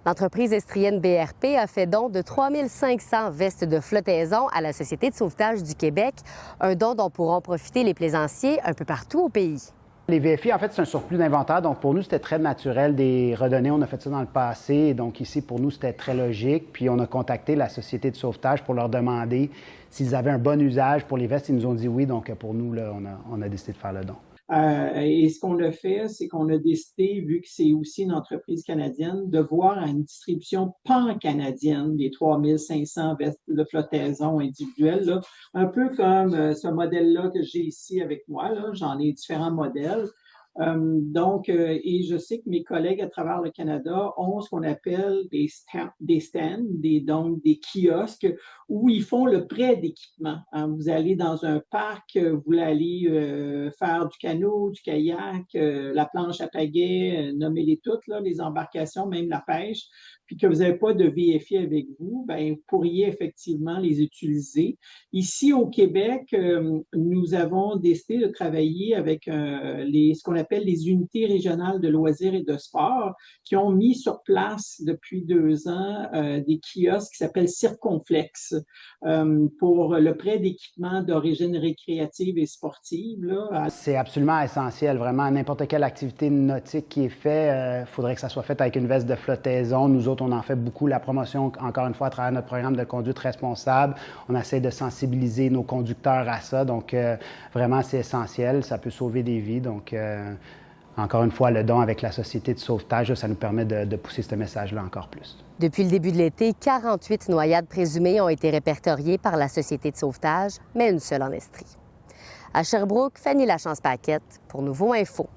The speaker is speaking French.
L'entreprise estrienne BRP a fait don de 3 500 vestes de flottaison à la Société de sauvetage du Québec, un don dont pourront profiter les plaisanciers un peu partout au pays. Les VFI, en fait, c'est un surplus d'inventaire, donc pour nous, c'était très naturel de les redonner. On a fait ça dans le passé, donc ici, pour nous, c'était très logique. Puis on a contacté la Société de sauvetage pour leur demander s'ils avaient un bon usage pour les vestes. Ils nous ont dit oui, donc pour nous, là, on a décidé de faire le don. Et ce qu'on a fait, c'est qu'on a décidé, vu que c'est aussi une entreprise canadienne, de voir une distribution pan-canadienne des 3 500 vestes de flottaison individuelles, là, un peu comme ce modèle-là que j'ai ici avec moi. Là, j'en ai différents modèles. Et je sais que mes collègues à travers le Canada ont ce qu'on appelle des stands, donc des kiosques où ils font le prêt d'équipement. Hein. Vous allez dans un parc, vous allez faire du canot, du kayak, la planche à pagaie, nommez-les toutes, là, les embarcations, même la pêche, puis que vous n'avez pas de VFI avec vous, ben, vous pourriez effectivement les utiliser. Ici au Québec, nous avons décidé de travailler avec ce qu'on appelle les unités régionales de loisirs et de sport qui ont mis sur place depuis 2 ans des kiosques qui s'appellent Circonflex pour le prêt d'équipements d'origine récréative et sportive. Là. C'est absolument essentiel, vraiment. N'importe quelle activité nautique qui est faite, il faudrait que ça soit fait avec une veste de flottaison. Nous autres, on en fait beaucoup la promotion, encore une fois, à travers notre programme de conduite responsable. On essaie de sensibiliser nos conducteurs à ça. Donc, vraiment, c'est essentiel. Ça peut sauver des vies. Donc, encore une fois, le don avec la Société de sauvetage, ça nous permet de pousser ce message-là encore plus. Depuis le début de l'été, 48 noyades présumées ont été répertoriées par la Société de sauvetage, mais une seule en Estrie. À Sherbrooke, Fanny Lachance-Paquette pour Nouveau Info.